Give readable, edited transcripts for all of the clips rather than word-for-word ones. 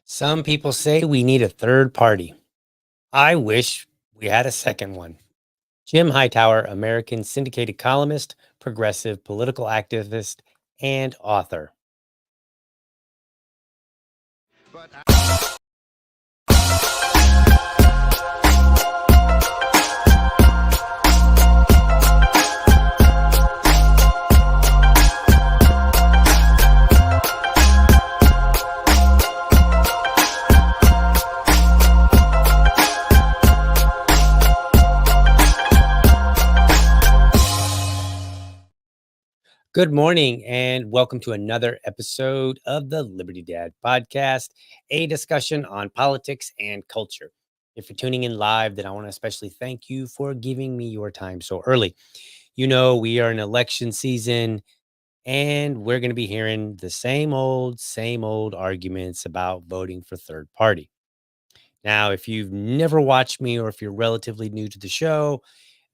Some people say we need a third party. I wish we had a second one. Jim Hightower, American syndicated columnist, progressive political activist, and author. Good morning, and welcome to another episode of the Liberty Dad podcast, a discussion on politics and culture. If you're tuning in live, then I want to especially thank you for giving me your time so early. You know, we are in election season, and we're going to be hearing the same old arguments about voting for third party. Now, if you've never watched me or if you're relatively new to the show,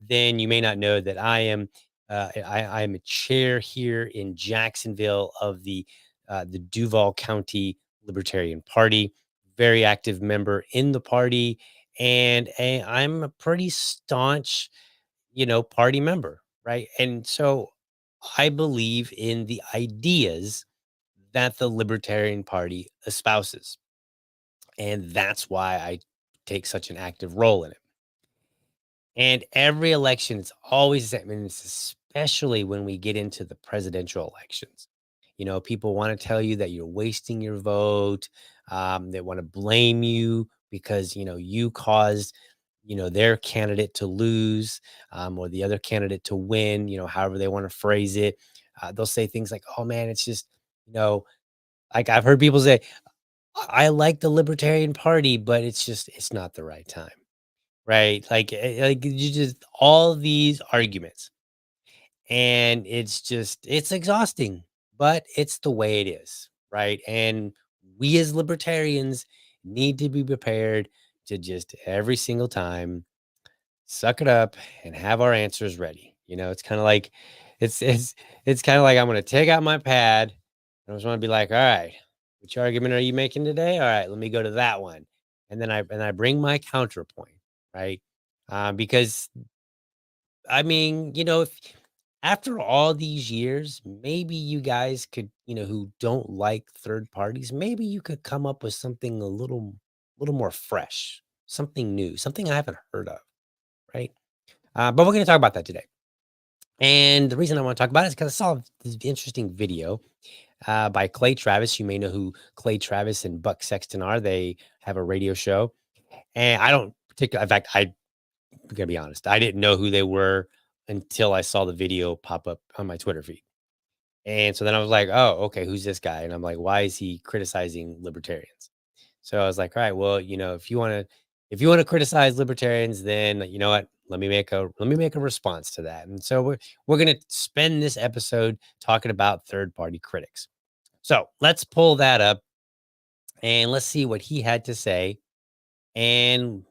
then you may not know that I am a chair here in Jacksonville of the Duval County Libertarian Party, very active member in the party, and I'm a pretty staunch, party member, right? And so I believe in the ideas that the Libertarian Party espouses, and that's why I take such an active role in it. And every election, it's always the same, and it's especially when we get into the presidential elections. You know, people want to tell you that you're wasting your vote. They want to blame you because you caused their candidate to lose, or the other candidate to win. However they want to phrase it. They'll say things like, "Oh man, it's just you know." Like I've heard people say, "I like the Libertarian Party, but it's not the right time." Right? Like you just all these arguments, and it's exhausting, but it's the way it is, right? And we as libertarians need to be prepared to just every single time suck it up and have our answers ready. It's kind of like it's kind of like I'm going to take out my pad and I just want to be like, all right, which argument are you making today? All right, let me go to that one, and then I bring my counterpoint, right? Because I mean, if after all these years, maybe you guys could, who don't like third parties, maybe you could come up with something a little more fresh, something new, something I haven't heard of, right? But we're going to talk about that today. And the reason I want to talk about it is because I saw this interesting video by Clay Travis. You may know who Clay Travis and Buck Sexton are. They have a radio show, and I don't particularly. In fact, I'm gonna be honest. I didn't know who they were until I saw the video pop up on my Twitter feed. And so then I was like, "Oh, okay, who's this guy?" And I'm like, "Why is he criticizing libertarians?" So I was like, "All right, well, if you want to criticize libertarians, then you know what? Let me make a response to that." And so we're going to spend this episode talking about third-party critics. So, let's pull that up and let's see what he had to say and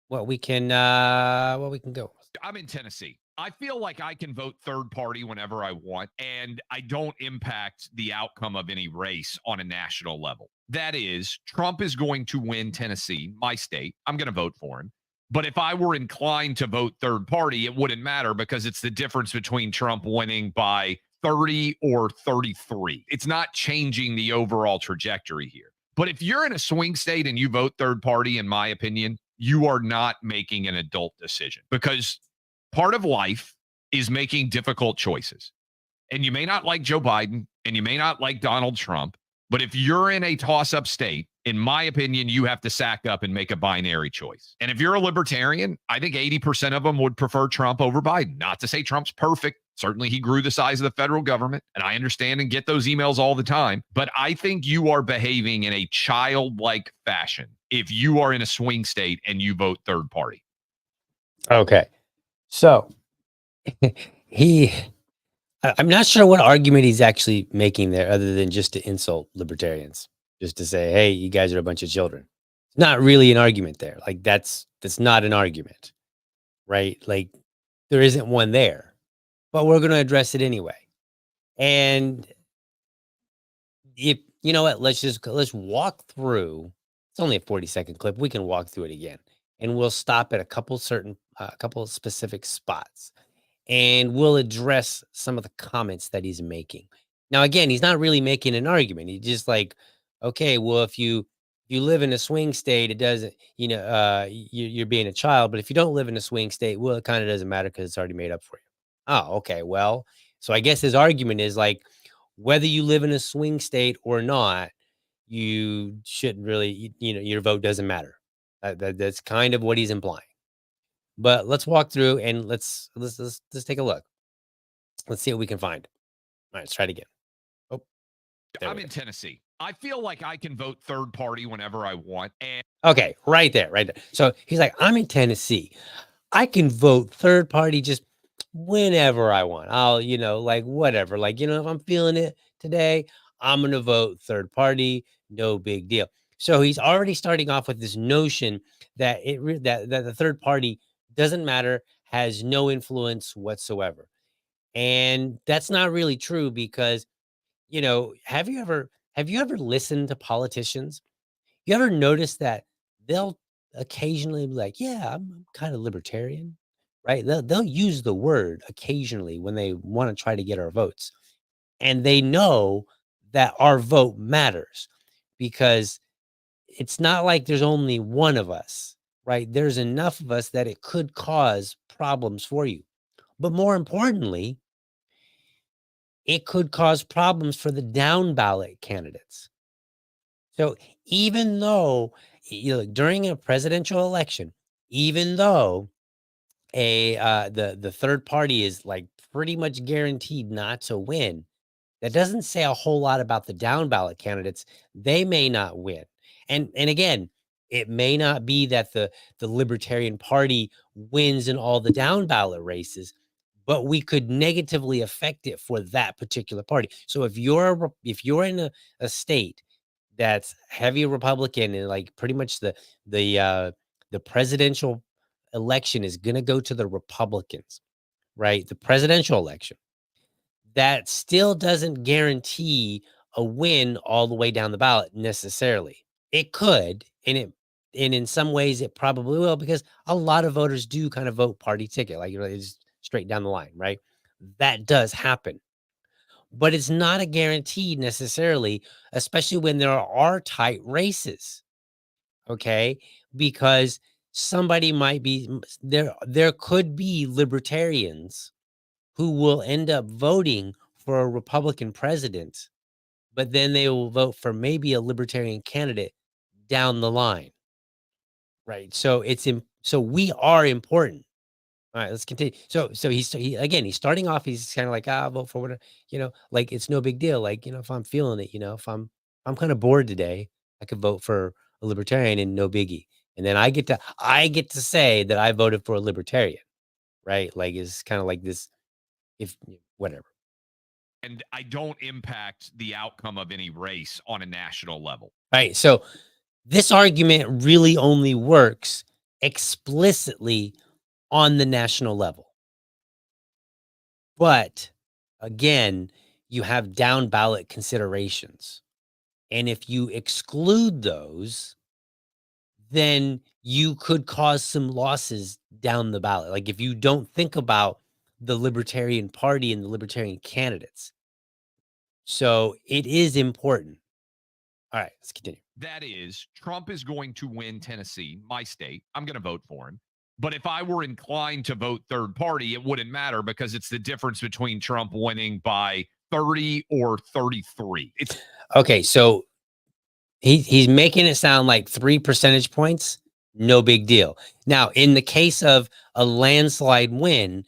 what we can go. I'm in Tennessee. I feel like I can vote third party whenever I want, and I don't impact the outcome of any race on a national level. That is, Trump is going to win Tennessee, my state. I'm going to vote for him. But if I were inclined to vote third party, it wouldn't matter because it's the difference between Trump winning by 30 or 33. It's not changing the overall trajectory here. But if you're in a swing state and you vote third party, in my opinion, you are not making an adult decision, because part of life is making difficult choices. And you may not like Joe Biden and you may not like Donald Trump, but if you're in a toss up state, in my opinion, you have to sack up and make a binary choice. And if you're a libertarian, I think 80% of them would prefer Trump over Biden. Not to say Trump's perfect. Certainly, he grew the size of the federal government, and I understand and get those emails all the time. But I think you are behaving in a childlike fashion if you are in a swing state and you vote third party. Okay. So I'm not sure what argument he's actually making there other than just to insult libertarians, just to say, hey, you guys are a bunch of children. It's not really an argument there. Like that's not an argument, right? Like there isn't one there, but we're going to address it anyway. And if you know what, let's walk through. It's only a 40-second clip. We can walk through it again, and we'll stop at a couple specific spots, and we'll address some of the comments that he's making. Now, again, he's not really making an argument. He's just like, okay, well, if you live in a swing state, it doesn't, you're being a child. But if you don't live in a swing state, well, it kind of doesn't matter because it's already made up for you. Oh, okay. Well, so I guess his argument is like, whether you live in a swing state or not, you shouldn't really, your vote doesn't matter. That's kind of what he's implying. But let's walk through and let's take a look. Let's see what we can find. All right, let's try it again. Oh, I'm in Tennessee. I feel like I can vote third party whenever I want. And okay, right there. So he's like, I'm in Tennessee. I can vote third party just whenever I want. I'll, like whatever. Like, if I'm feeling it today, I'm going to vote third party. No big deal. So he's already starting off with this notion that that the third party doesn't matter, has no influence whatsoever. And that's not really true because, have you ever listened to politicians? You ever notice that they'll occasionally be like, yeah, I'm kind of libertarian, right? They'll use the word occasionally when they want to try to get our votes. And they know that our vote matters because it's not like there's only one of us, right? There's enough of us that it could cause problems for you. But more importantly, it could cause problems for the down ballot candidates. So even though, during a presidential election, even though the third party is like pretty much guaranteed not to win, that doesn't say a whole lot about the down ballot candidates. They may not win. And again, it may not be that the Libertarian Party wins in all the down ballot races, but we could negatively affect it for that particular party. So if you're in a state that's heavy Republican and like pretty much the presidential election is going to go to the Republicans, right? The presidential election, that still doesn't guarantee a win all the way down the ballot necessarily. It could, and in some ways it probably will, because a lot of voters do kind of vote party ticket, like it's straight down the line, right? That does happen. But it's not a guarantee necessarily, especially when there are tight races. Okay? Because somebody might be there could be libertarians who will end up voting for a Republican president, but then they will vote for maybe a libertarian candidate down the line. Right. So so we are important. All right, let's continue. So he's starting off, he's kind of like, I'll vote for whatever, like it's no big deal. Like, if I'm feeling it, if I'm kind of bored today, I could vote for a libertarian and no biggie. And then I get to say that I voted for a libertarian, right? Like it's kind of like this, if whatever. and I don't impact the outcome of any race on a national level. Right. So this argument really only works explicitly on the national level. But again, you have down ballot considerations. And if you exclude those, then you could cause some losses down the ballot. Like if you don't think about the Libertarian Party and the Libertarian candidates. So it is important. All right, let's continue. That is, Trump is going to win Tennessee, my state. I'm going to vote for him. But if I were inclined to vote third party, it wouldn't matter because it's the difference between Trump winning by 30 or 33. It's okay. So he's making it sound like 3 percentage points, no big deal. Now, in the case of a landslide win,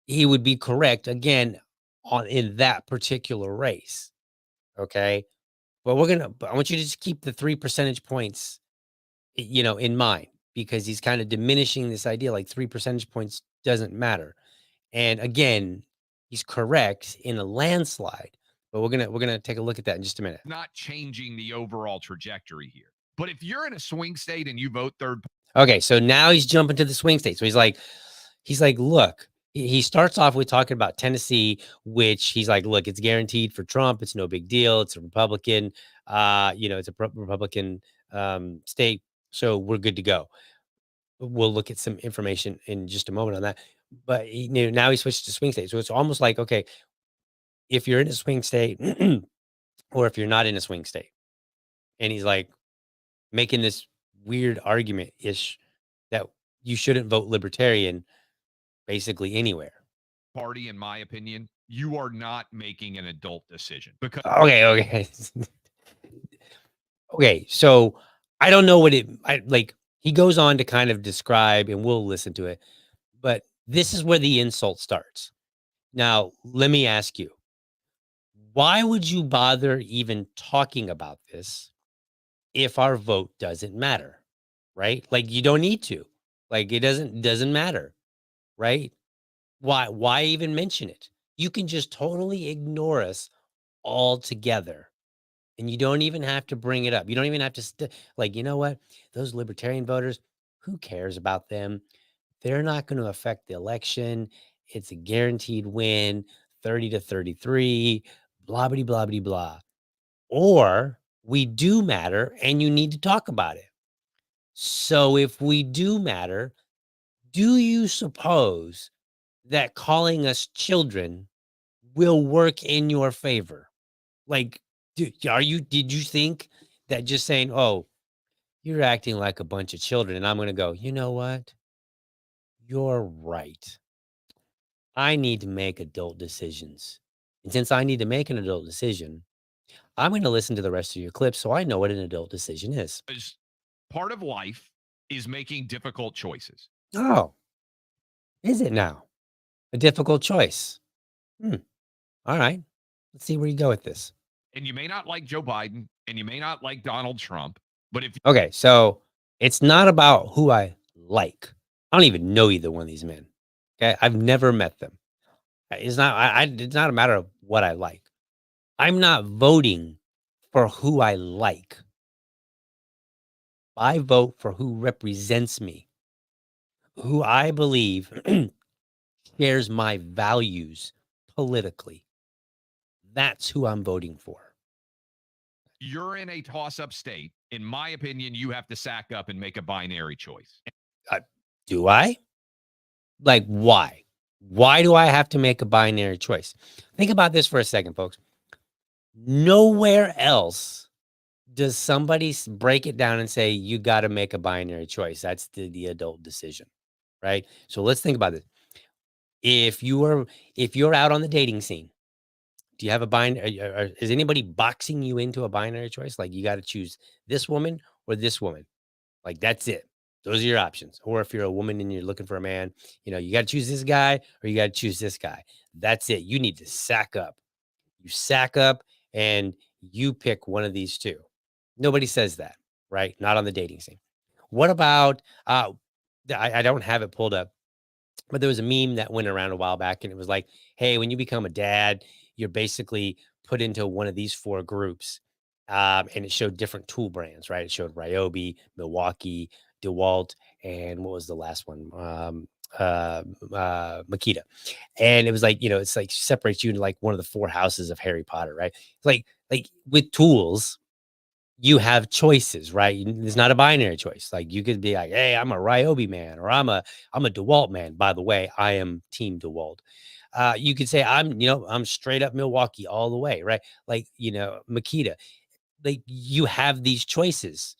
he would be correct again in that particular race. Okay. But I want you to just keep the 3 percentage points, in mind, because he's kind of diminishing this idea like 3 percentage points doesn't matter. And again, he's correct in a landslide, but we're gonna take a look at that in just a minute. not changing the overall trajectory here. But if you're in a swing state and you vote third, Okay, so now he's jumping to the swing state. So he's like, look, he starts off with talking about Tennessee, which he's like, look, it's guaranteed for Trump. It's no big deal. It's a Republican, it's a Republican state, so we're good to go. We'll look at some information in just a moment on that. But now he switched to swing state, so it's almost like, okay, if you're in a swing state, or if you're not in a swing state, and he's like making this weird argument ish that you shouldn't vote libertarian basically anywhere. party, in my opinion, you are not making an adult decision because Okay. Okay, so I don't know what he goes on to kind of describe, and we'll listen to it, but this is where the insult starts. Now, let me ask you, why would you bother even talking about this if our vote doesn't matter? Right? Like, you don't need to. Like, it doesn't matter, right? Why even mention it? You can just totally ignore us altogether. And you don't even have to bring it up. You don't even have to like, you know what? Those libertarian voters, who cares about them? They're not going to affect the election. It's a guaranteed win, 30 to 33, blah, blah, blah, blah, blah. Or we do matter and you need to talk about it. So if we do matter, do you suppose that calling us children will work in your favor? Like, did you think that just saying, "Oh, you're acting like a bunch of children," and I'm going to go, "You know what? You're right. I need to make adult decisions. And since I need to make an adult decision, I'm going to listen to the rest of your clips so I know what an adult decision is." part of life is making difficult choices. Oh, is it now? A difficult choice. All right. Let's see where you go with this. And you may not like Joe Biden and you may not like Donald Trump, but if Okay, so it's not about who I like. I don't even know either one of these men. Okay, I've never met them. It's not. It's not a matter of what I like. I'm not voting for who I like. I vote for who represents me, who I believe shares my values politically. That's who I'm voting for. you're in a toss-up state, in my opinion, you have to sack up and make a binary choice. Do I? Like, why? Why do I have to make a binary choice? Think about this for a second, folks. Nowhere else does somebody break it down and say, you got to make a binary choice. That's the adult decision, right? So let's think about this. If you're out on the dating scene, do you have a binary? Is anybody boxing you into a binary choice? Like, you got to choose this woman or this woman. Like, that's it. Those are your options. Or if you're a woman and you're looking for a man, you got to choose this guy or you got to choose this guy. That's it. You need to sack up. You sack up and you pick one of these two. Nobody says that, right? Not on the dating scene. What about, I don't have it pulled up, but there was a meme that went around a while back and it was like, hey, when you become a dad, you're basically put into one of these 4 groups. And it showed different tool brands, right? It showed Ryobi, Milwaukee, DeWalt, and what was the last one? Makita. And it was like, it's like separates you into like one of the 4 houses of Harry Potter, right? It's like with tools, you have choices, right? It's not a binary choice. Like you could be like, hey, I'm a Ryobi man, or I'm a DeWalt man. By the way, I am Team DeWalt. You could say I'm straight up Milwaukee all the way, right? Like, Makita. Like you have these choices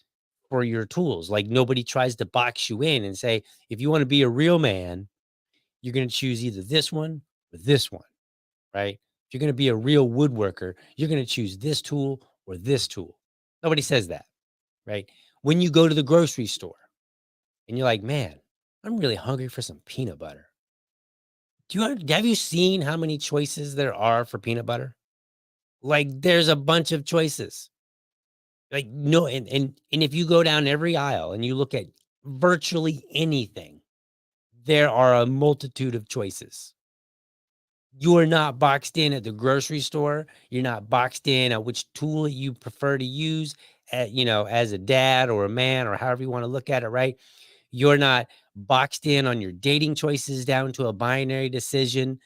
for your tools. Like nobody tries to box you in and say, if you want to be a real man, you're going to choose either this one or this one, right? If you're going to be a real woodworker, you're going to choose this tool or this tool. Nobody says that, right? When you go to the grocery store and you're like, man, I'm really hungry for some peanut butter. Have you seen how many choices there are for peanut butter? Like there's a bunch of choices. Like no, and if you go down every aisle and you look at virtually anything, there are a multitude of choices. You are not boxed in at the grocery store. You're not boxed in at which tool you prefer to use as a dad or a man or however you want to look at it, right? You're not boxed in on your dating choices down to a binary decision.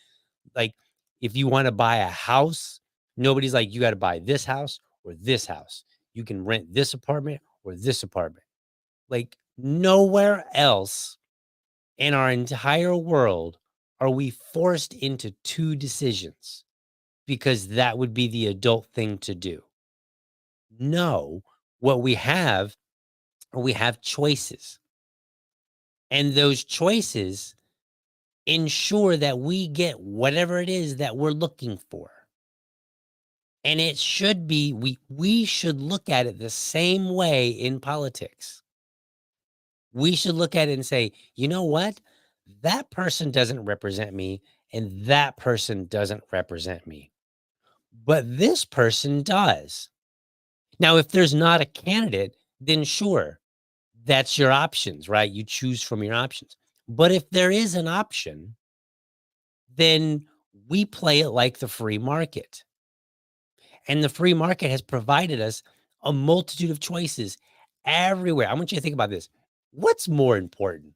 Like if you want to buy a house, nobody's like, you got to buy this house or this house. You can rent this apartment or this apartment. Like nowhere else in our entire world are we forced into two decisions because that would be the adult thing to do. No, what we have choices. And those choices ensure that we get whatever it is that we're looking for. And it should be, we should look at it the same way in politics. We should look at it and say, you know what? That person doesn't represent me, and that person doesn't represent me. But this person does. Now, if there's not a candidate, then sure, that's your options, right? You choose from your options. But if there is an option, then we play it like the free market. And the free market has provided us a multitude of choices everywhere. I want you to think about this. What's more important?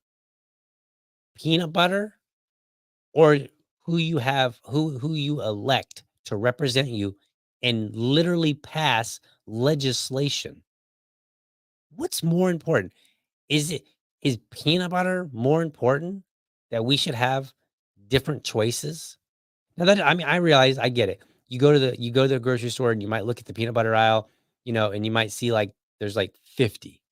Peanut butter or who you elect to represent you and literally pass legislation? What's more important? Is peanut butter more important that we should have different choices? Now that I mean, I realize I get it. You go to the grocery store and you might look at the peanut butter aisle, and you might see like there's like 50,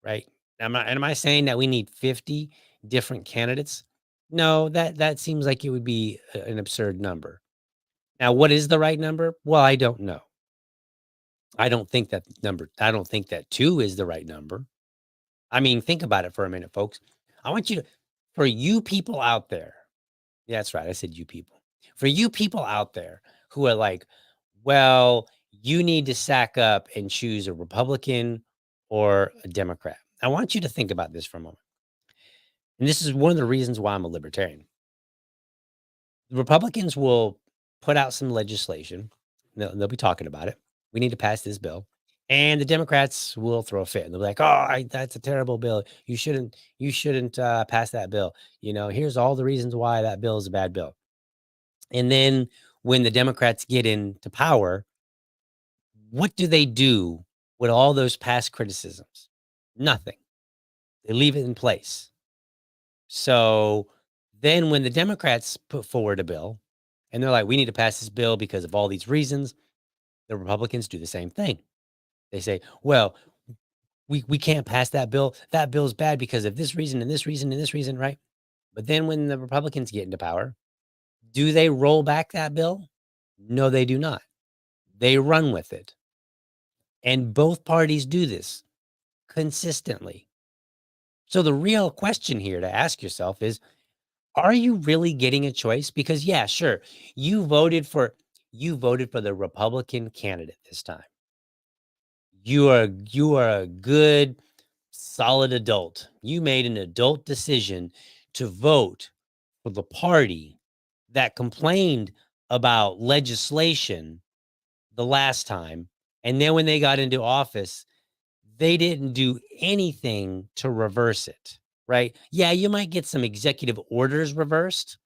right? Am I saying that we need 50 different candidates? No, that seems like it would be an absurd number. Now, what is the right number? Well, I don't know. I don't think that 2 is the right number. I mean, think about it for a minute, folks. I want you to for you people out there. Yeah, that's right. I said you people. For you people out there who are like, well, you need to sack up and choose a Republican or a Democrat. I want you to think about this for a moment. And this is one of the reasons why I'm a libertarian. The Republicans will put out some legislation. They'll be talking about it. We need to pass this bill. And the Democrats will throw a fit and they'll be like, "Oh, that's a terrible bill. You shouldn't pass that bill. Here's all the reasons why that bill is a bad bill." And then when the Democrats get into power, what do they do with all those past criticisms? Nothing. They leave it in place. So then when the Democrats put forward a bill and they're like, we need to pass this bill because of all these reasons, the Republicans do the same thing. They say, well, we can't pass that bill. That bill's bad because of this reason and this reason and this reason, right? But then when the Republicans get into power, do they roll back that bill? No, they do not. They run with it. And both parties do this consistently. So the real question here to ask yourself is, are you really getting a choice? Because yeah, sure, you voted for the Republican candidate this time. You are a good, solid adult. You made an adult decision to vote for the party that complained about legislation the last time. And then when they got into office, they didn't do anything to reverse it, right? Yeah, you might get some executive orders reversed,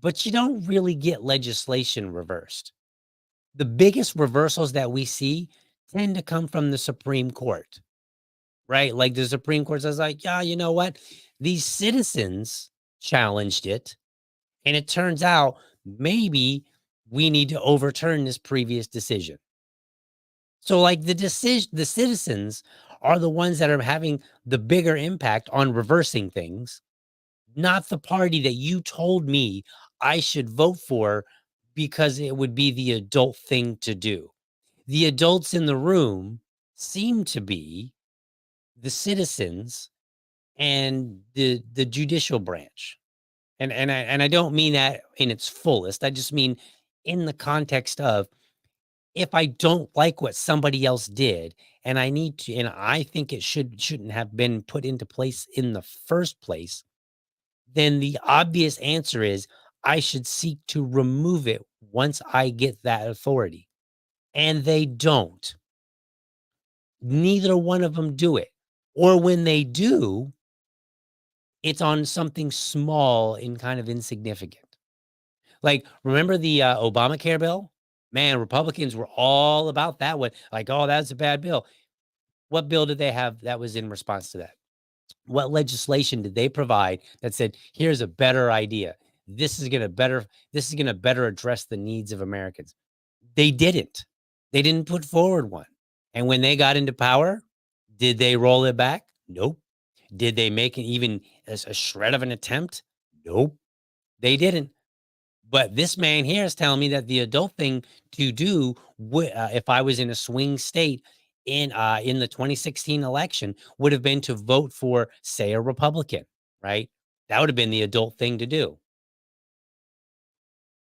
but you don't really get legislation reversed. The biggest reversals that we see tend to come from the Supreme Court, right? Like the Supreme Court says, like, yeah, you know what? These citizens challenged it. And it turns out maybe we need to overturn this previous decision. So, like the citizens are the ones that are having the bigger impact on reversing things, not the party that you told me I should vote for because it would be the adult thing to do. The adults in the room seem to be the citizens and the judicial branch. And I don't mean that in its fullest. I just mean in the context of if I don't like what somebody else did and I need to, and I think it shouldn't have been put into place in the first place, then the obvious answer is I should seek to remove it once I get that authority. And they don't. Neither one of them do it. Or when they do, it's on something small and kind of insignificant. Like, remember the Obamacare bill? Man, Republicans were all about that one. Like, oh, that's a bad bill. What bill did they have that was in response to that? What legislation did they provide that said, here's a better idea? This is gonna better address the needs of Americans. They didn't. They didn't put forward one. And when they got into power, did they roll it back? Nope. Did they make it even as a shred of an attempt? Nope. They didn't. But this man here is telling me that the adult thing to do, if I was in a swing state in the 2016 election, would have been to vote for, say, a Republican, right? That would have been the adult thing to do.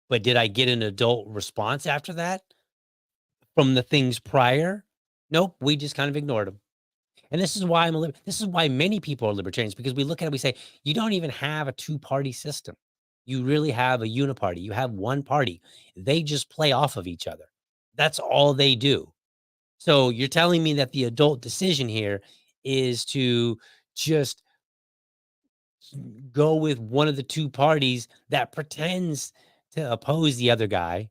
But did I get an adult response after that from the things prior? Nope, we just kind of ignored them. And this is why this is why many people are libertarians, because we look at it, we say, you don't even have a two-party system. You really have a uniparty. You have one party. They just play off of each other. That's all they do. So you're telling me that the adult decision here is to just go with one of the two parties that pretends to oppose the other guy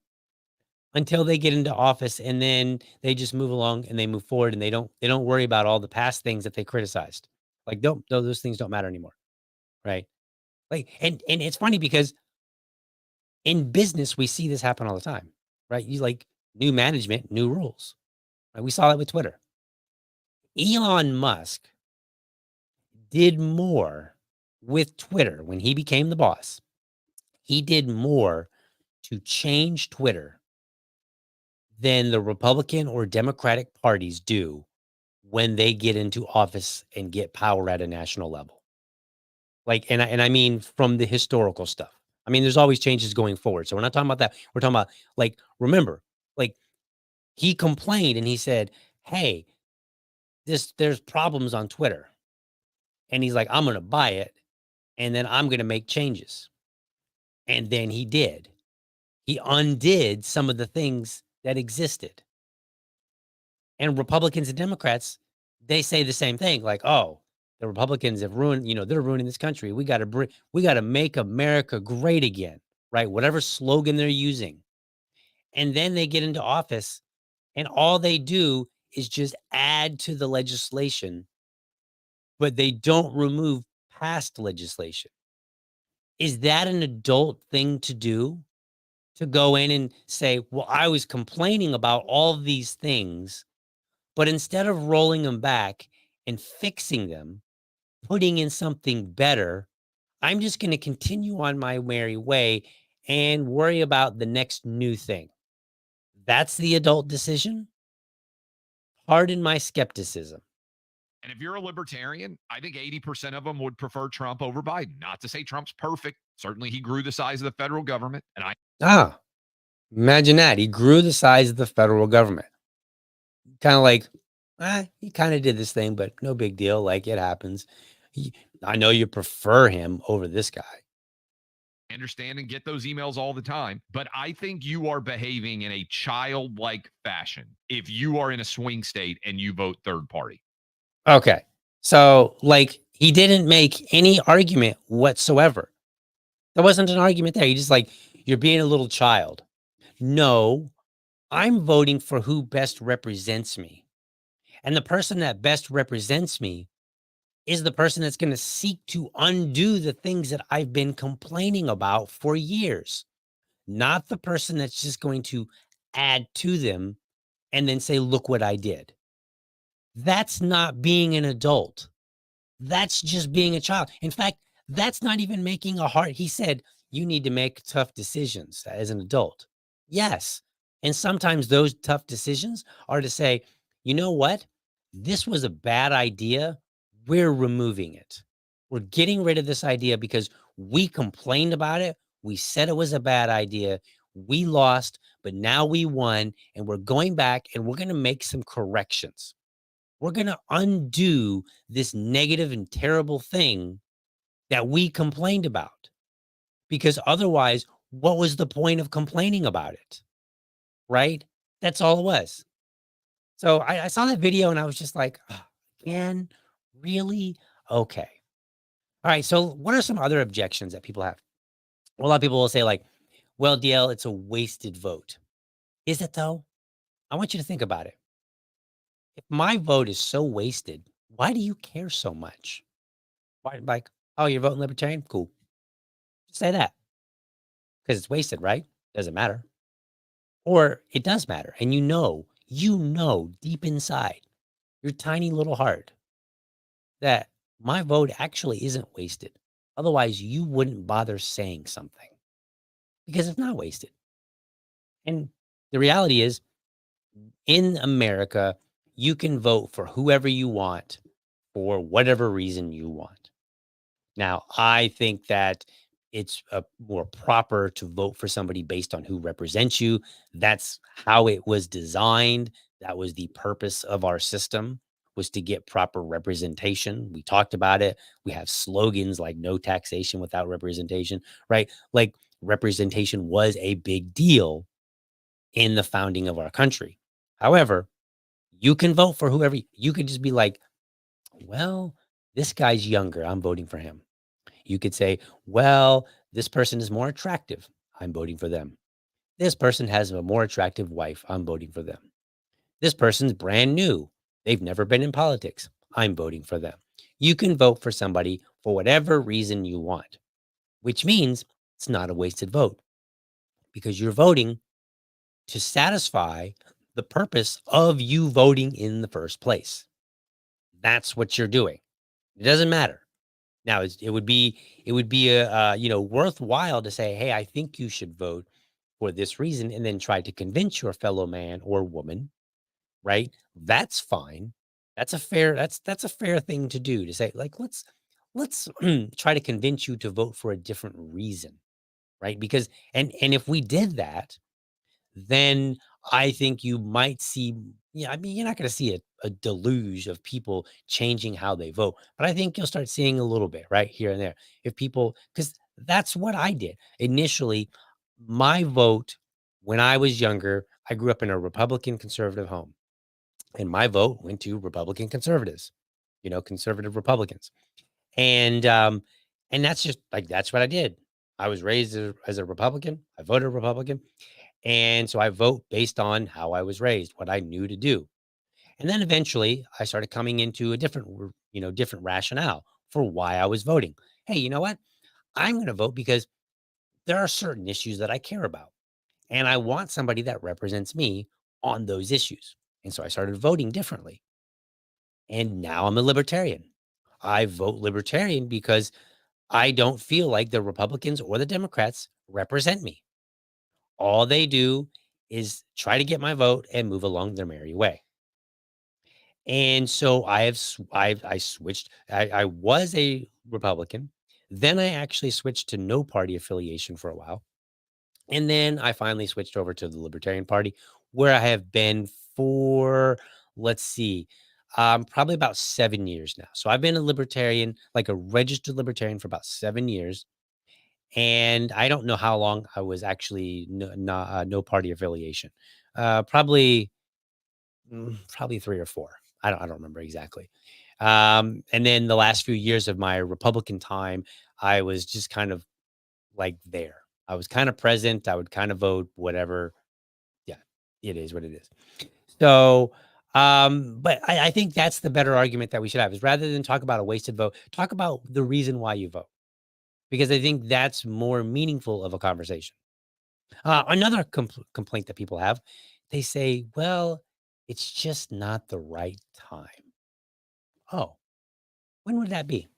until they get into office, and then they just move along and they move forward, and they don't worry about all the past things that they criticized. Like, don't those things don't matter anymore, right? Like, and it's funny because in business we see this happen all the time, right? You like new management, new rules. Right? We saw that with Twitter. Elon Musk did more with Twitter when he became the boss. He did more to change Twitter than the Republican or Democratic parties do when they get into office and get power at a national level. Like, and I mean from the historical stuff. I mean, there's always changes going forward. So we're not talking about that. We're talking about, like, remember, like, he complained and he said, "Hey, there's problems on Twitter." And he's like, "I'm gonna buy it and then I'm gonna make changes." And then he did. He undid some of the things that existed. And Republicans and Democrats, they say the same thing, like, "Oh, the Republicans have ruined, they're ruining this country. We gotta make America great again," right? Whatever slogan they're using. And then they get into office and all they do is just add to the legislation, but they don't remove past legislation. Is that an adult thing to do? To go in and say, "Well, I was complaining about all of these things, but instead of rolling them back and fixing them, putting in something better, I'm just going to continue on my merry way and worry about the next new thing." That's the adult decision. Pardon my skepticism. And if you're a libertarian, I think 80% of them would prefer Trump over Biden. Not to say Trump's perfect. Certainly, he grew the size of the federal government. And I Ah, imagine that. He grew the size of the federal government. Kind of like, he kind of did this thing, but no big deal. Like, it happens. He, I know you prefer him over this guy. understand and get those emails all the time, but I think you are behaving in a childlike fashion if you are in a swing state and you vote third party. Okay. So, like, he didn't make any argument whatsoever. There wasn't an argument there. He just like, "You're being a little child." No, I'm voting for who best represents me. And the person that best represents me is the person that's going to seek to undo the things that I've been complaining about for years, not the person that's just going to add to them and then say, look what I did. That's not being an adult. That's just being a child. In fact, that's not even making a hard. He said, you need to make tough decisions as an adult. Yes. And sometimes those tough decisions are to say, you know what? This was a bad idea. We're removing it. We're getting rid of this idea because we complained about it. We said it was a bad idea. We lost, but now we won. And we're going back and we're going to make some corrections. We're going to undo this negative and terrible thing that we complained about. Because otherwise, what was the point of complaining about it? Right? That's all it was. So I saw that video and I was just like, "Oh, again, really? Okay. All right. So, what are some other objections that people have? Well, a lot of people will say, like, well, DL, it's a wasted vote. Is it though? I want you to think about it. If my vote is so wasted, why do you care so much? Why, like, oh, you're voting libertarian? Cool. Just say that because it's wasted, right? Doesn't matter. Or it does matter. And you know deep inside your tiny little heart that my vote actually isn't wasted. Otherwise, you wouldn't bother saying something because it's not wasted. And the reality is, in America, you can vote for whoever you want for whatever reason you want. Now, I think that it's more proper to vote for somebody based on who represents you. That's how it was designed. That was the purpose of our system, was to get proper representation. We talked about it. We have slogans like no taxation without representation, right? Like representation was a big deal in the founding of our country. However, you can vote for whoever you could just be like, well, this guy's younger. I'm voting for him. You could say, well, this person is more attractive. I'm voting for them. This person has a more attractive wife. I'm voting for them. This person's brand new. They've never been in politics. I'm voting for them. You can vote for somebody for whatever reason you want, which means it's not a wasted vote because you're voting to satisfy the purpose of you voting in the first place. That's what you're doing. It doesn't matter. Now, it would be worthwhile to say, hey, I think you should vote for this reason, and then try to convince your fellow man or woman, right? That's fine. That's a fair thing to do, to say, like, let's try to convince you to vote for a different reason, right? Because and if we did that, then I think you might see, yeah, I mean, you're not going to see a deluge of people changing how they vote, but I think you'll start seeing a little bit right here and there. If people, because that's what I did initially. My vote when I was younger, I grew up in a Republican conservative home, and my vote went to Republican conservatives, conservative Republicans. And that's just like, that's what I did. I was raised as a Republican. I voted Republican. And so I vote based on how I was raised, what I knew to do. And then eventually I started coming into a different rationale for why I was voting. Hey, you know what? I'm going to vote because there are certain issues that I care about. And I want somebody that represents me on those issues. And so I started voting differently. And now I'm a libertarian. I vote libertarian because I don't feel like the Republicans or the Democrats represent me. All they do is try to get my vote and move along their merry way. And so I switched. I was a Republican. Then I actually switched to no party affiliation for a while. And then I finally switched over to the Libertarian Party, where I have been for, let's see, probably about 7 years now. So I've been a libertarian, like a registered libertarian, for about 7 years. And I don't know how long I was actually no party affiliation. Probably probably 3 or 4. I don't remember exactly. And then the last few years of my Republican time, I was just kind of like there. I was kind of present. I would kind of vote whatever. Yeah, it is what it is. So, But I think that's the better argument that we should have is rather than talk about a wasted vote, talk about the reason why you vote, because I think that's more meaningful of a conversation. Another complaint that people have, they say, well, it's just not the right time. Oh, when would that be?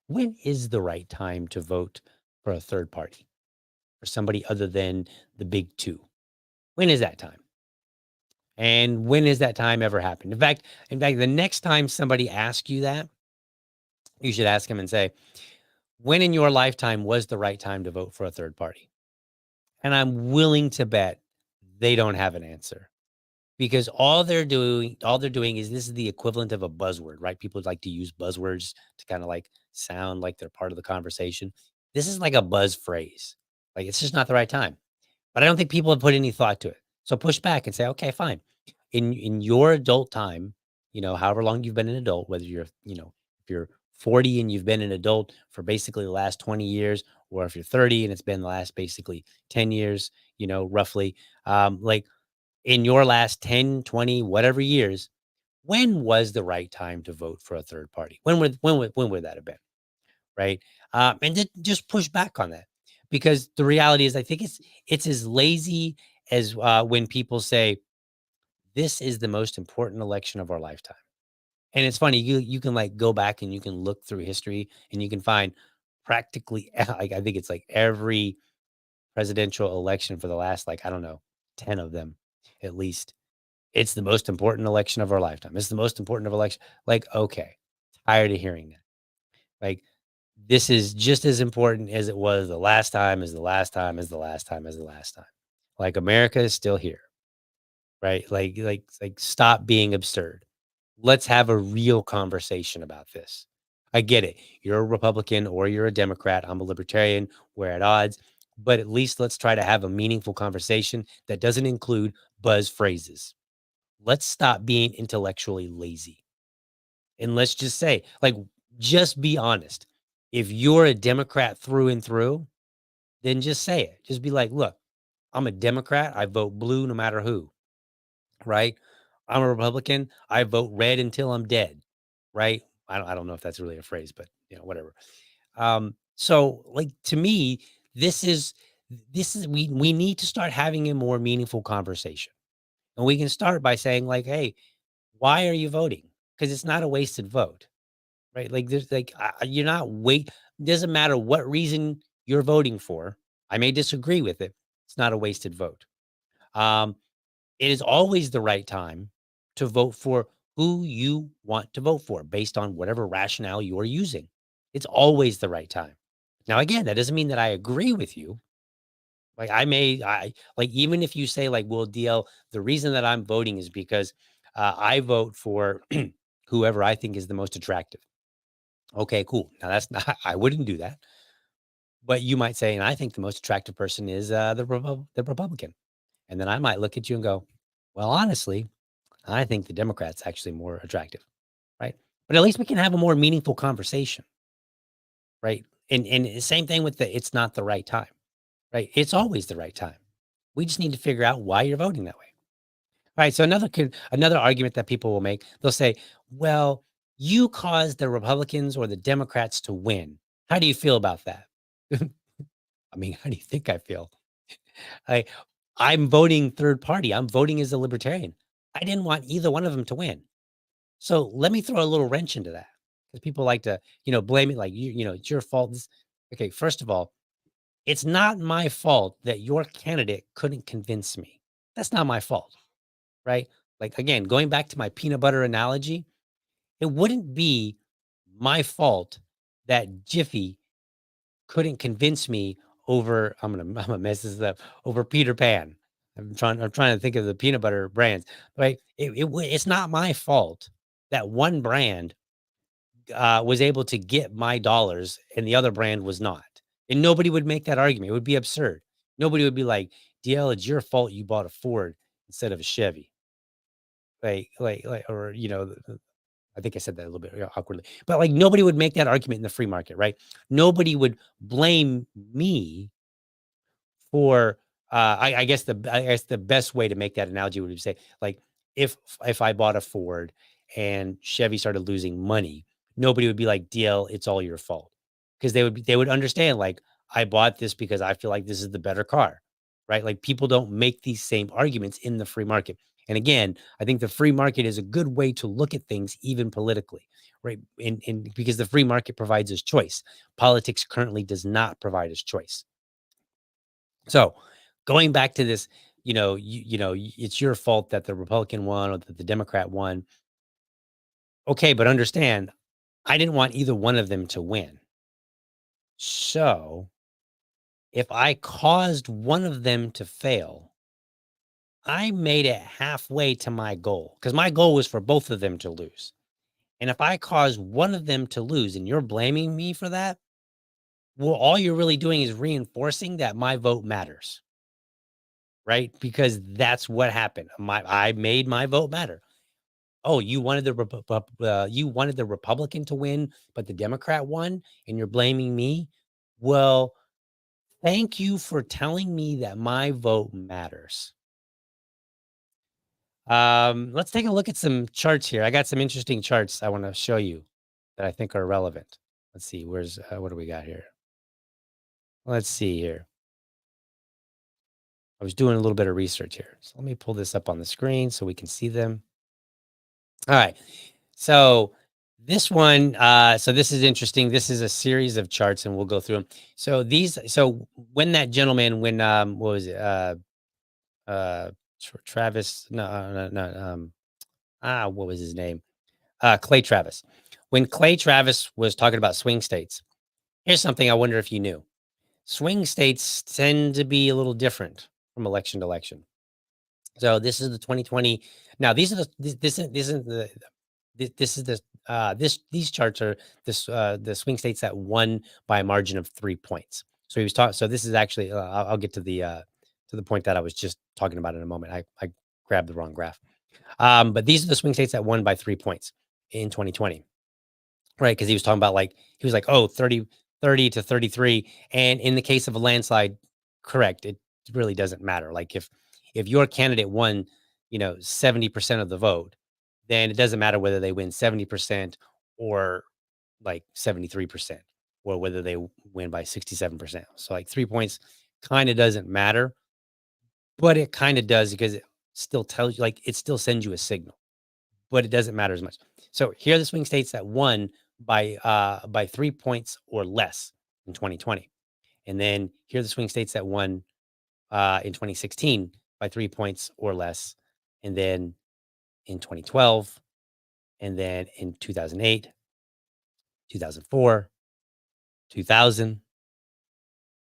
When is the right time to vote for a third party, for somebody other than the big two? When is that time? And when has that time ever happened? In fact, the next time somebody asks you that, you should ask them and say, when in your lifetime was the right time to vote for a third party? And I'm willing to bet they don't have an answer because all they're doing is this is the equivalent of a buzzword, right? People like to use buzzwords to kind of like sound like they're part of the conversation. This is like a buzz phrase. Like it's just not the right time. But I don't think people have put any thought to it. So push back and say, okay, fine. In your adult time, however long you've been an adult, whether if you're 40 and you've been an adult for basically the last 20 years, or if you're 30 and it's been the last basically 10 years, roughly, like in your last 10, 20, whatever years, when was the right time to vote for a third party? When would that have been? Right. And just push back on that because the reality is, I think it's as lazy as when people say this is the most important election of our lifetime. And it's funny, you can like go back and you can look through history and you can find practically like I think it's like every presidential election for the last like I don't know 10 of them at least. It's the most important election of our lifetime. It's the most important of election. Like okay, tired of hearing that. Like this is just as important as it was the last time, as the last time, as the last time, as the last time. Like America is still here, right? Like stop being absurd. Let's have a real conversation about this. I get it. You're a Republican or you're a Democrat. I'm a libertarian. We're at odds. But at least let's try to have a meaningful conversation that doesn't include buzz phrases. Let's stop being intellectually lazy. And let's just say, like, just be honest. If you're a Democrat through and through, then just say it. Just be like, look, I'm a Democrat. I vote blue no matter who, right? I'm a Republican. I vote red until I'm dead, right? I don't know if that's really a phrase, but whatever. So like to me, this is we need to start having a more meaningful conversation. And we can start by saying, like, hey, why are you voting? Because it's not a wasted vote. Right? Like there's like you're not wait doesn't matter what reason you're voting for. I may disagree with it. It's not a wasted vote. Um, it is always the right time to vote for who you want to vote for based on whatever rationale you are using. It's always the right time. Now, again, that doesn't mean that I agree with you. Like I like even if you say like, well, DL, the reason that I'm voting is because I vote for whoever I think is the most attractive. Okay, cool. Now that's not I wouldn't do that. But you might say, and I think the most attractive person is the Republican. And then I might look at you and go, well, honestly, I think the Democrat's actually more attractive, right? But at least we can have a more meaningful conversation, right? And same thing with the it's not the right time, right? It's always the right time. We just need to figure out why you're voting that way. All right. So another argument that people will make, they'll say, well, you caused the Republicans or the Democrats to win. How do you feel about that? I mean, how do you think I feel? I I'm voting third party. I'm voting as a libertarian. I didn't want either one of them to win. So let me throw a little wrench into that because people like to, blame it like it's your fault. Okay, first of all, it's not my fault that your candidate couldn't convince me. That's not my fault, right? Like again, going back to my peanut butter analogy, it wouldn't be my fault that Jiffy couldn't convince me over I'm gonna mess this up over Peter Pan. I'm trying to think of the peanut butter brands, right? It's not my fault that one brand was able to get my dollars and the other brand was not. And nobody would make that argument. It would be absurd. Nobody would be like, DL, it's your fault you bought a Ford instead of a Chevy. Like, or I think I said that a little bit awkwardly, but like nobody would make that argument in the free market, right? Nobody would blame me for I guess the best way to make that analogy would be say like if I bought a Ford and Chevy started losing money, nobody would be like, DL, it's all your fault. Because they would understand, like, I bought this because I feel like this is the better car. Right. Like, people don't make these same arguments in the free market. And again, I think the free market is a good way to look at things, even politically, right? And because the free market provides us choice. Politics currently does not provide us choice. So, going back to this, it's your fault that the Republican won or that the Democrat won. Okay, but understand, I didn't want either one of them to win. So, if I caused one of them to fail, I made it halfway to my goal, because my goal was for both of them to lose. And if I cause one of them to lose and you're blaming me for that, well, all you're really doing is reinforcing that my vote matters, right? Because that's what happened. I made my vote matter. Oh, you wanted the Republican to win, but the Democrat won, and you're blaming me. Well, thank you for telling me that my vote matters. Let's take a look at some charts here. I got some interesting charts I want to show you that I think are relevant. Let's see. What do we got here? Let's see here. I was doing a little bit of research here. So let me pull this up on the screen so we can see them. All right. So so this is interesting. This is a series of charts and we'll go through them. So when that gentleman, what was it? Travis, what was his name? Clay Travis. When Clay Travis was talking about swing states, here's something I wonder if you knew. Swing states tend to be a little different from election to election. So this is the 2020. Now these are these charts are the swing states that won by a margin of 3 points. So he was talking. So this is actually I'll get to the point that I was just talking about in a moment. I grabbed the wrong graph. But these are the swing states that won by 3 points in 2020. Right, because he was talking about, like, he was like, "Oh, 30 to 33," and in the case of a landslide, correct, it really doesn't matter. Like, if your candidate won, 70% of the vote, then it doesn't matter whether they win 70% or, like, 73%, or whether they win by 67%. So, like, 3 points kinda doesn't matter, but it kinda does because it still tells you, like, it still sends you a signal, but it doesn't matter as much. So here are the swing states that won by 3 points or less in 2020. And then here are the swing states that won in 2016 by 3 points or less. And then in 2012, and then in 2008, 2004, 2000,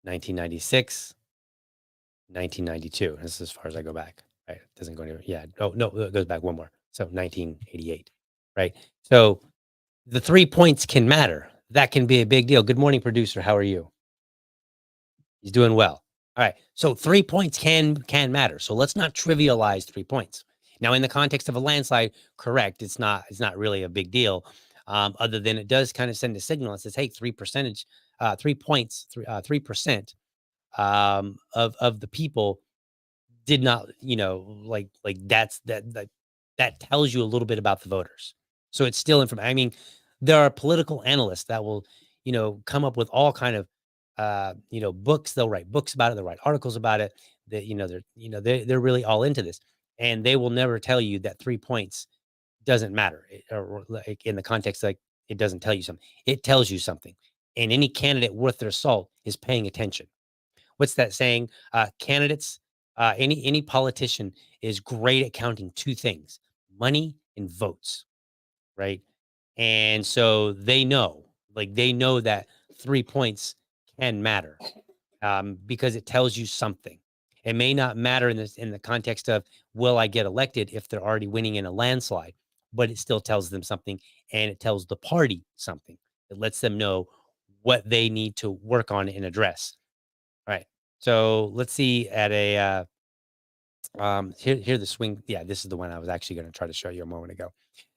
1996, 1992. This is as far as I go back. Right? It doesn't go anywhere. Yeah. Oh, no, it goes back one more. So 1988. Right. So the 3 points can matter. That can be a big deal. Good morning, producer. How are you? He's doing well. All right. So 3 points can matter. So let's not trivialize 3 points. Now, in the context of a landslide, correct. It's not really a big deal. Other than it does kind of send a signal. It says, hey, 3 points, 3% of the people did not, like that tells you a little bit about the voters. So it's still information. I mean, there are political analysts that will, come up with all kind of, books. They'll write books about it. They'll write articles about it. That they're really all into this, and they will never tell you that 3 points doesn't matter, or like in the context, like, it doesn't tell you something. It tells you something, and any candidate worth their salt is paying attention. What's that saying? Candidates, any politician is great at counting two things: money and votes, right? And so they know that 3 points can matter, because it tells you something. It may not matter in the context of, will I get elected, if they're already winning in a landslide, but it still tells them something, and it tells the party something. It lets them know what they need to work on and address. All right. So let's see at a here the swing. Yeah, this is the one I was actually going to try to show you a moment ago.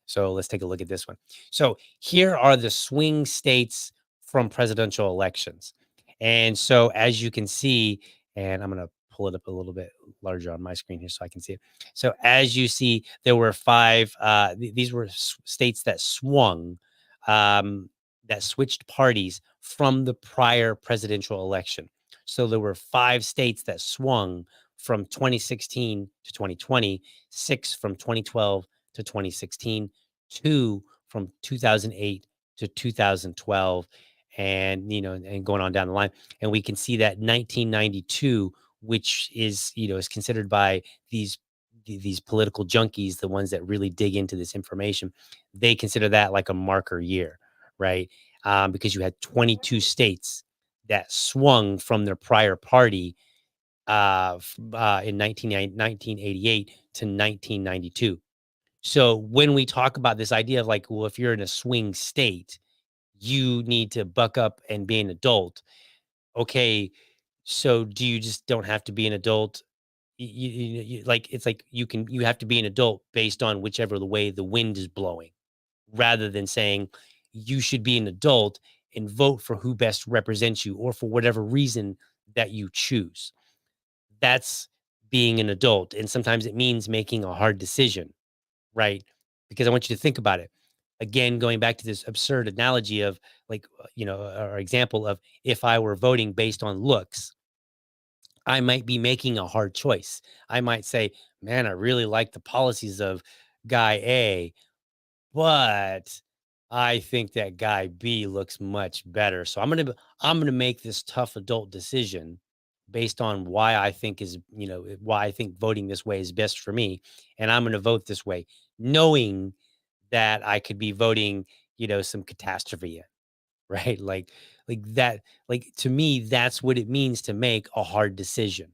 So let's take a look at this one. So here are the swing states from presidential elections. And so as you can see, and I'm going to pull it up a little bit larger on my screen here so I can see it. So as you see, there were five. These were states that swung, that switched parties from the prior presidential election. So there were five states that swung from 2016 to 2020, six from 2012 to 2016, two from 2008 to 2012, and and going on down the line. And we can see that 1992, which is considered by these political junkies, the ones that really dig into this information, they consider that like a marker year, right? Because you had 22 states that swung from their prior party in 1988 to 1992. So when we talk about this idea of like, well, if you're in a swing state, you need to buck up and be an adult. Okay, so do you just don't have to be an adult? Like it's like you have to be an adult based on whichever the way the wind is blowing, rather than saying you should be an adult and vote for who best represents you or for whatever reason that you choose. That's being an adult, and sometimes it means making a hard decision, right? Because I want you to think about it. Again, going back to this absurd analogy of like, or example of if I were voting based on looks, I might be making a hard choice. I might say, man, I really like the policies of guy A, but I think that guy B looks much better. So I'm gonna make this tough adult decision based on why I think why I think voting this way is best for me, and I'm gonna vote this way, knowing that I could be voting some catastrophe in, right? Like that. Like to me, that's what it means to make a hard decision.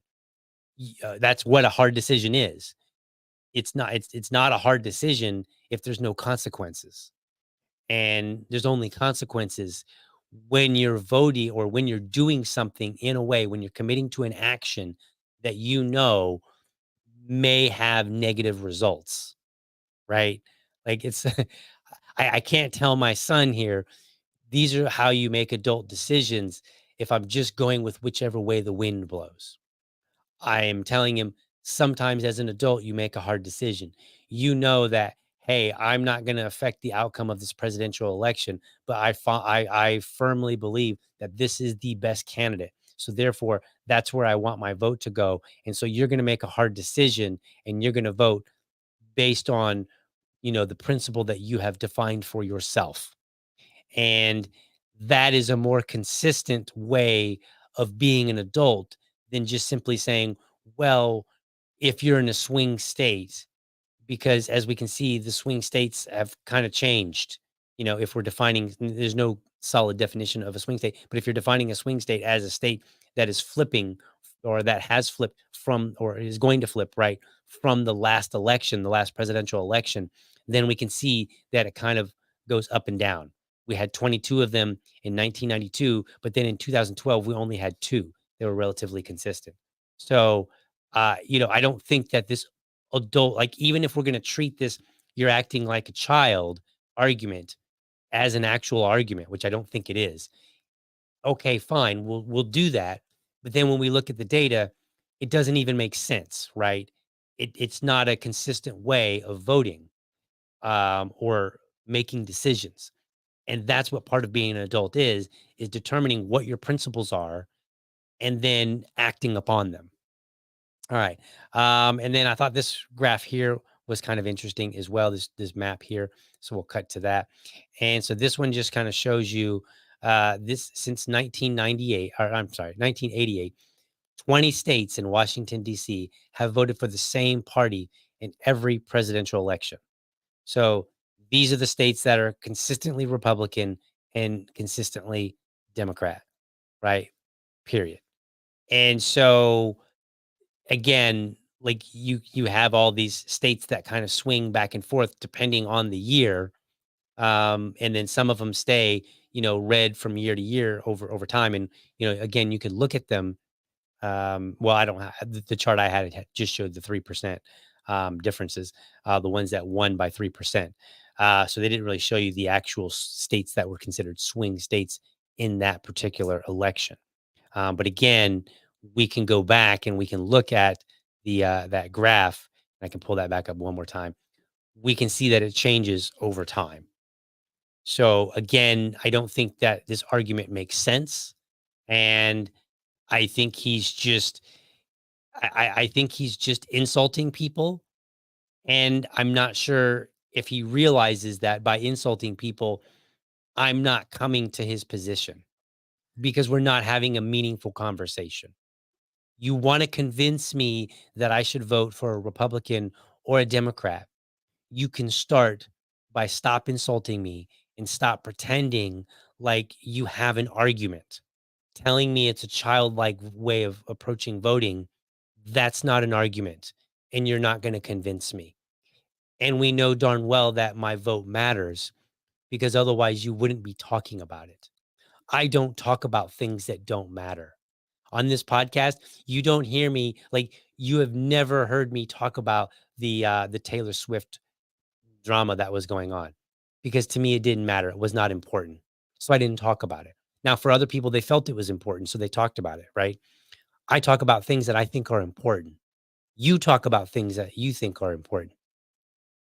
That's what a hard decision is. It's not a hard decision if there's no consequences, and there's only consequences when you're voting or when you're doing something in a way, when you're committing to an action that may have negative results, right? Like it's I can't tell my son here, these are how you make adult decisions if I'm just going with whichever way the wind blows. I am telling him sometimes as an adult, you make a hard decision. You know that, hey, I'm not going to affect the outcome of this presidential election, but I firmly believe that this is the best candidate. So therefore, that's where I want my vote to go. And so you're going to make a hard decision and you're going to vote based on, the principle that you have defined for yourself. And that is a more consistent way of being an adult than just simply saying, well, if you're in a swing state, because as we can see, the swing states have kind of changed. If we're defining, there's no solid definition of a swing state, but if you're defining a swing state as a state that is flipping or that has flipped from or is going to flip, right, from the last election, the last presidential election, then we can see that it kind of goes up and down. We had 22 of them in 1992, but then in 2012, we only had two. They were relatively consistent. So, I don't think that this adult, like, even if we're going to treat this, you're acting like a child argument as an actual argument, which I don't think it is. Okay, fine. We'll do that. But then when we look at the data, it doesn't even make sense, right? It's not a consistent way of voting or making decisions. And that's what part of being an adult is determining what your principles are and then acting upon them. All right. And then I thought this graph here was kind of interesting as well, this map here. So we'll cut to that. And so this one just kind of shows you this since 1998, or I'm sorry, 1988, 20 states in Washington, D.C. have voted for the same party in every presidential election. So these are the states that are consistently Republican and consistently Democrat, right? Period. And so again, like you have all these states that kind of swing back and forth depending on the year. And then some of them stay, red from year to year over time. And, again, you could look at them. Well, I don't have the chart I had just showed the 3% differences, the ones that won by 3%. So they didn't really show you the actual states that were considered swing states in that particular election. But again, we can go back and we can look at the that graph. I can pull that back up one more time. We can see that it changes over time. So again, I don't think that this argument makes sense, and I think he's just I think he's just insulting people, and I'm not sure if he realizes that by insulting people, I'm not coming to his position because we're not having a meaningful conversation. You want to convince me that I should vote for a Republican or a Democrat. You can start by stop insulting me and stop pretending like you have an argument. Telling me it's a childlike way of approaching voting, that's not an argument. And you're not going to convince me. And we know darn well that my vote matters because otherwise you wouldn't be talking about it. I don't talk about things that don't matter. On this podcast, you don't hear me like you have never heard me talk about the Taylor Swift drama that was going on because to me it didn't matter. It was not important. So I didn't talk about it. Now for other people they felt it was important so they talked about it, right? I talk about things that I think are important. You talk about things that you think are important.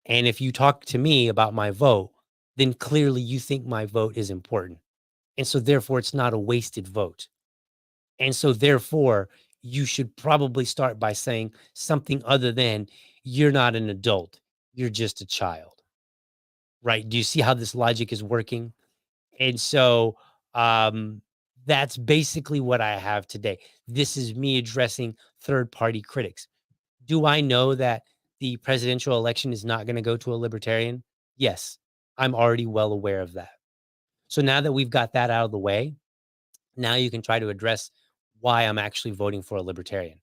And if you talk to me about my vote, then clearly you think my vote is important. And so therefore it's not a wasted vote. And so therefore you should probably start by saying something other than you're not an adult, you're just a child. Right? Do you see how this logic is working? And so um that's basically what I have today. This is me addressing third party critics. Do I know that the presidential election is not going to go to a libertarian? Yes, I'm already well aware of that. So now that we've got that out of the way, now you can try to address why I'm actually voting for a libertarian.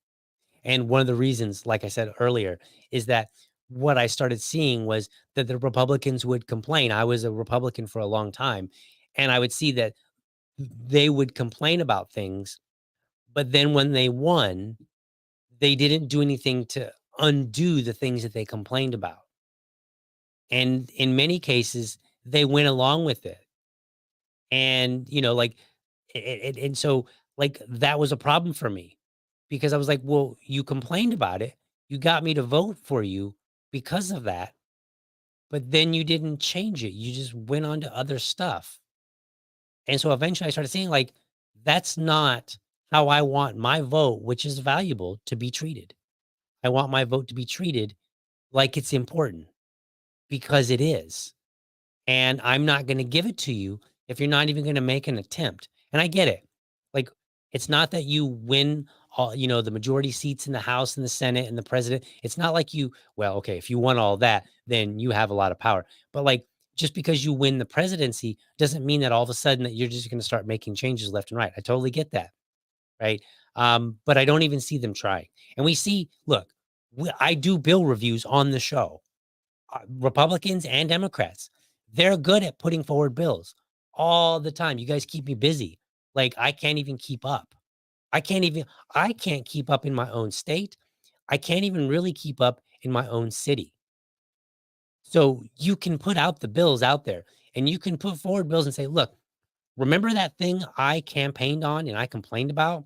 And one of the reasons, like I said earlier, is that what I started seeing was that the Republicans would complain. I was a Republican for a long time, and I would see that they would complain about things, but then when they won, they didn't do anything to undo the things that they complained about. And in many cases, they went along with it. And, like, and so, like, that was a problem for me because I was like, well, you complained about it. You got me to vote for you because of that. But then you didn't change it. You just went on to other stuff. And so eventually I started seeing, like, that's not how I want my vote, which is valuable, to be treated. I want my vote to be treated like it's important because it is. And I'm not going to give it to you if you're not even going to make an attempt. And I get it. Like, it's not that you win all, the majority seats in the House and the Senate and the president. It's not like well, okay, if you won all that, then you have a lot of power. But like, just because you win the presidency doesn't mean that all of a sudden that you're just going to start making changes left and right. I totally get that. Right. But I don't even see them trying. And we see, look, I do bill reviews on the show. Republicans and Democrats, they're good at putting forward bills all the time. You guys keep me busy. Like I can't even keep up. I can't even I can't keep up in my own state. I can't even really keep up in my own city. So you can put out the bills out there and you can put forward bills and say, "Look, remember that thing I campaigned on and I complained about?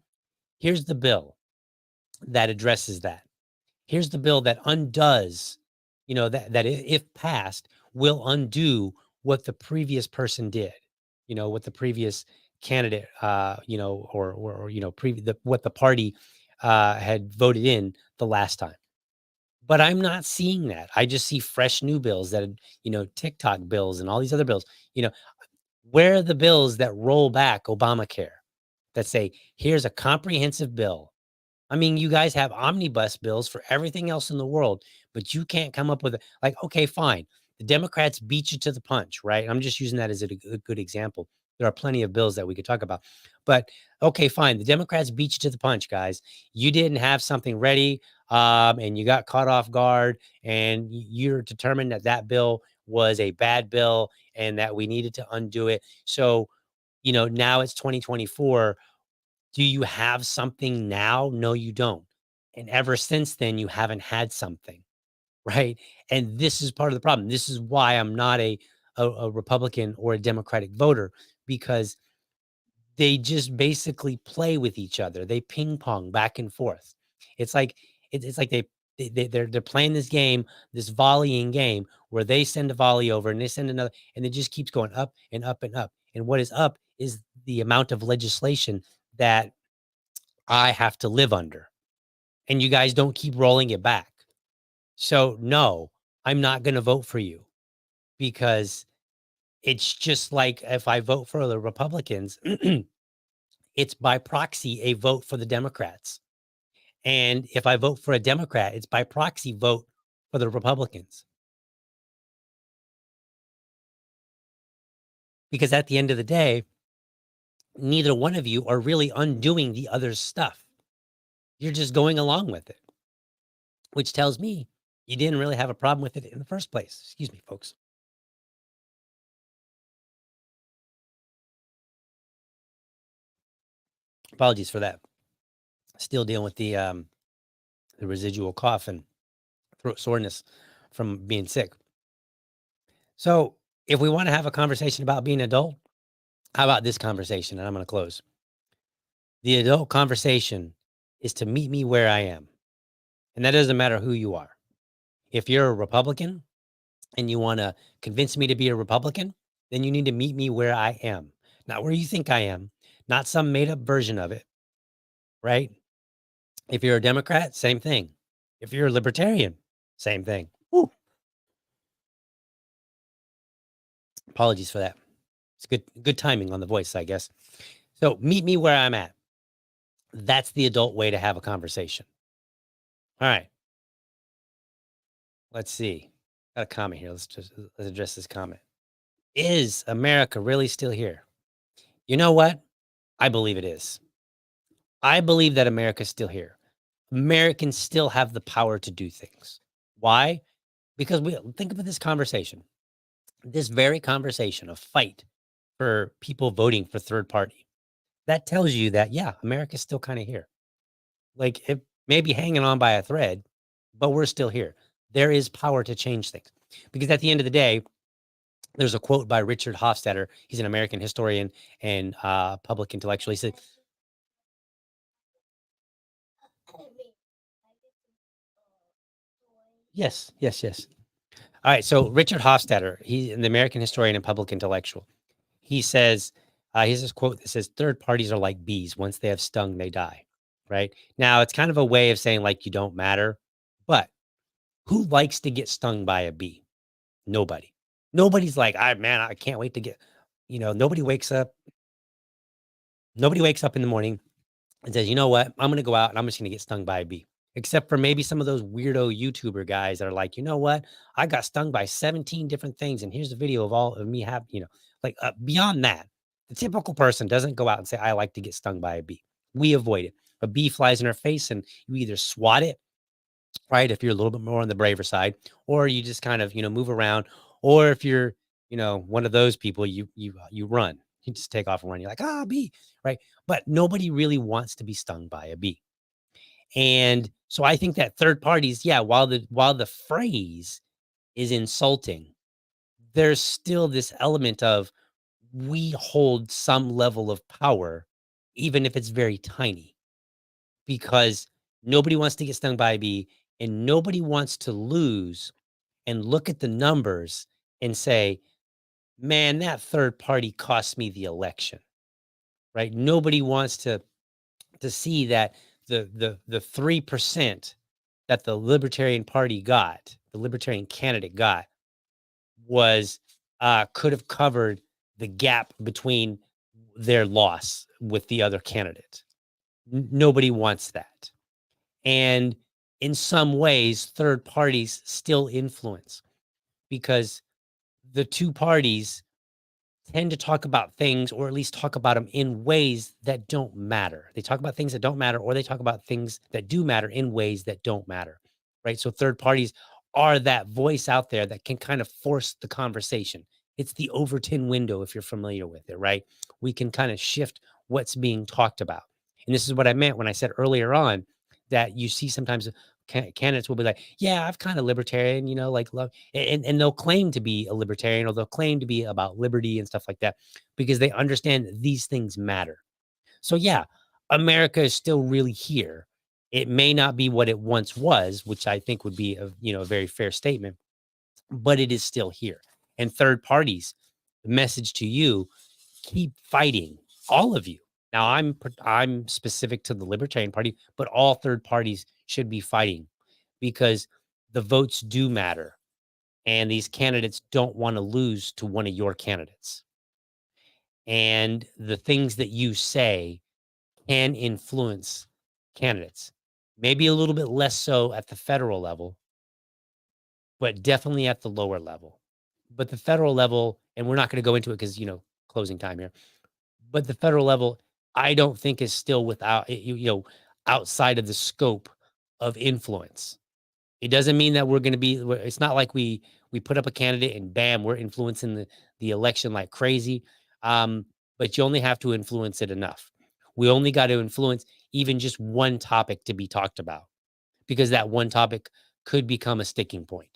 Here's the bill that addresses that. Here's the bill that undoes, if passed, will undo what the previous person did, what the previous candidate, what the party had voted in the last time. But I'm not seeing that. I just see fresh new bills TikTok bills and all these other bills. Where are the bills that roll back Obamacare that say, here's a comprehensive bill? I mean, you guys have omnibus bills for everything else in the world, but you can't come up with okay, fine. The Democrats beat you to the punch, right? I'm just using that as a good example. There are plenty of bills that we could talk about, but okay, fine. The Democrats beat you to the punch, guys. You didn't have something ready, and you got caught off guard, and you're determined that that bill was a bad bill and that we needed to undo it. So, now it's 2024. Do you have something now? No, you don't. And ever since then, you haven't had something, right? And this is part of the problem. This is why I'm not a Republican or a Democratic voter, because They just basically play with each other. They ping pong back and forth. It's like it's like they're playing this game, this volleying game, where they send a volley over and they send another, and it just keeps going up and up and up. And what is up is the amount of legislation that I have to live under, and you guys don't keep rolling it back. So no, I'm not going to vote for you, because it's just like if I vote for the Republicans, it's by proxy a vote for the Democrats. And if I vote for a Democrat, it's by proxy vote for the Republicans. Because at the end of the day, neither one of you are really undoing the other's stuff. You're just going along with it, which tells me you didn't really have a problem with it in the first place. Excuse me, folks. Apologies for that. Still dealing with the residual cough and throat soreness from being sick. So if we want to have a conversation about being an adult, how about this conversation? And I'm going to close. The adult conversation is to meet me where I am. And that doesn't matter who you are. If you're a Republican and you want to convince me to be a Republican, then you need to meet me where I am, not where you think I am, not some made up version of it. Right? If you're a Democrat, same thing. If you're a libertarian, same thing. Woo. Apologies for that. It's good timing on the voice, I guess. So meet me where I'm at. That's the adult way to have a conversation. All right. Let's see. Got a comment here. Let's address this comment. Is America really still here? You know what? I believe it is. I believe that America's still here. Americans still have the power to do things. Why? Because we think about this conversation, this very conversation, a fight for people voting for third party. That tells you that, yeah, America's still kind of here. Like, it may be hanging on by a thread, but we're still here. There is power to change things. Because at the end of the day, there's a quote by Richard Hofstadter. He's an American historian and public intellectual. He said, yes, yes, yes. All right. So Richard Hofstadter, he's an American historian and public intellectual. He says, he has this quote that says, third parties are like bees. Once they have stung, they die. Right now, it's kind of a way of saying like you don't matter. But who likes to get stung by a bee? Nobody. Nobody's like, man, I can't wait to get, nobody wakes up. Nobody wakes up in the morning and says, you know what? I'm going to go out and I'm just going to get stung by a bee. Except for maybe some of those weirdo YouTuber guys that are like, you know what? I got stung by 17 different things. And here's a video of all of me have, beyond that, the typical person doesn't go out and say, I like to get stung by a bee. We avoid it. A bee flies in our face and you either swat it, right? If you're a little bit more on the braver side, or you just kind of, move around. Or if you're, one of those people, you run, you just take off and run. You're like, bee, right? But nobody really wants to be stung by a bee. And so I think that third parties, yeah, while the phrase is insulting, there's still this element of we hold some level of power, even if it's very tiny, because nobody wants to get stung by a bee and nobody wants to lose and look at the numbers and say, man, that third party cost me the election, right? Nobody wants to see that the 3% that the Libertarian Party got, the Libertarian candidate got, was could have covered the gap between their loss with the other candidate. Nobody wants that. And in some ways, third parties still influence, because the two parties tend to talk about things, or at least talk about them in ways that don't matter. They talk about things that don't matter, or they talk about things that do matter in ways that don't matter, right? So third parties are that voice out there that can kind of force the conversation. It's the Overton window, if you're familiar with it, right? We can kind of shift what's being talked about. And this is what I meant when I said earlier on that you see sometimes candidates will be like, yeah, I've kind of libertarian, like love, and they'll claim to be a libertarian, or they'll claim to be about liberty and stuff like that, because they understand that these things matter. So yeah, America is still really here. It may not be what it once was, which I think would be a very fair statement, but it is still here. And third parties, the message to you, keep fighting, all of you. Now I'm specific to the Libertarian Party, but all third parties should be fighting because the votes do matter. And these candidates don't want to lose to one of your candidates. And the things that you say can influence candidates. Maybe a little bit less so at the federal level, but definitely at the lower level. But the federal level, and we're not going to go into it because, closing time here, but the federal level, I don't think is still without, outside of the scope of influence. It doesn't mean that we're going to be, it's not like we put up a candidate and bam, we're influencing the election like crazy. Um, but you only have to influence it enough. We only got to influence even just one topic to be talked about because that one topic could become a sticking point.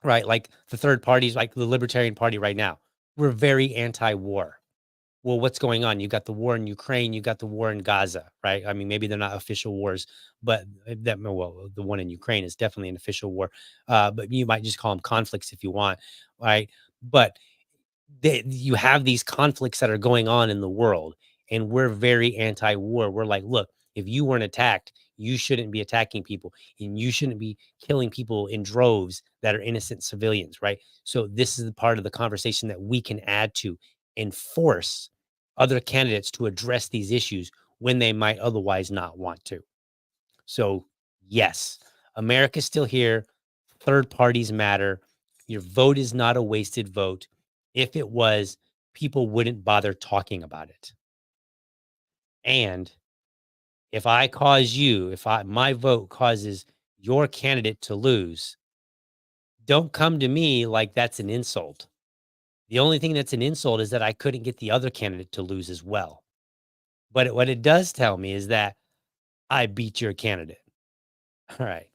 Right? Like the third parties, like the Libertarian Party right now. We're very anti-war. Well, what's going on? You got the war in Ukraine, you got the war in Gaza, right? I mean, maybe they're not official wars, but the one in Ukraine is definitely an official war. But you might just call them conflicts if you want, right? But you have these conflicts that are going on in the world, and we're very anti-war. We're like, look, if you weren't attacked, you shouldn't be attacking people, and you shouldn't be killing people in droves that are innocent civilians, right? So this is the part of the conversation that we can add to and force other candidates to address these issues when they might otherwise not want to. So yes, America's still here. Third parties matter. Your vote is not a wasted vote. If it was, people wouldn't bother talking about it. And if my vote causes your candidate to lose, don't come to me like that's an insult. The only thing that's an insult is that I couldn't get the other candidate to lose as well. But what it does tell me is that I beat your candidate. All right.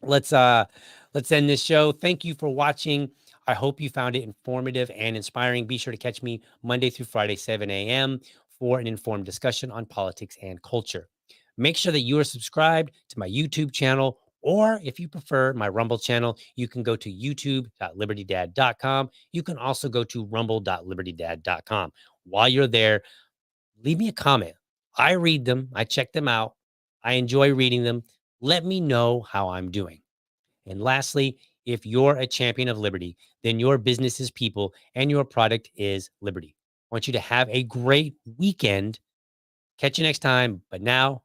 Let's end this show. Thank you for watching. I hope you found it informative and inspiring. Be sure to catch me Monday through Friday, 7 a.m. for an informed discussion on politics and culture. Make sure that you are subscribed to my YouTube channel, or if you prefer my Rumble channel, you can go to youtube.libertydad.com. You can also go to rumble.libertydad.com. While you're there, leave me a comment. I read them. I check them out. I enjoy reading them. Let me know how I'm doing. And lastly, if you're a champion of liberty, then your business is people and your product is liberty. I want you to have a great weekend. Catch you next time. But now,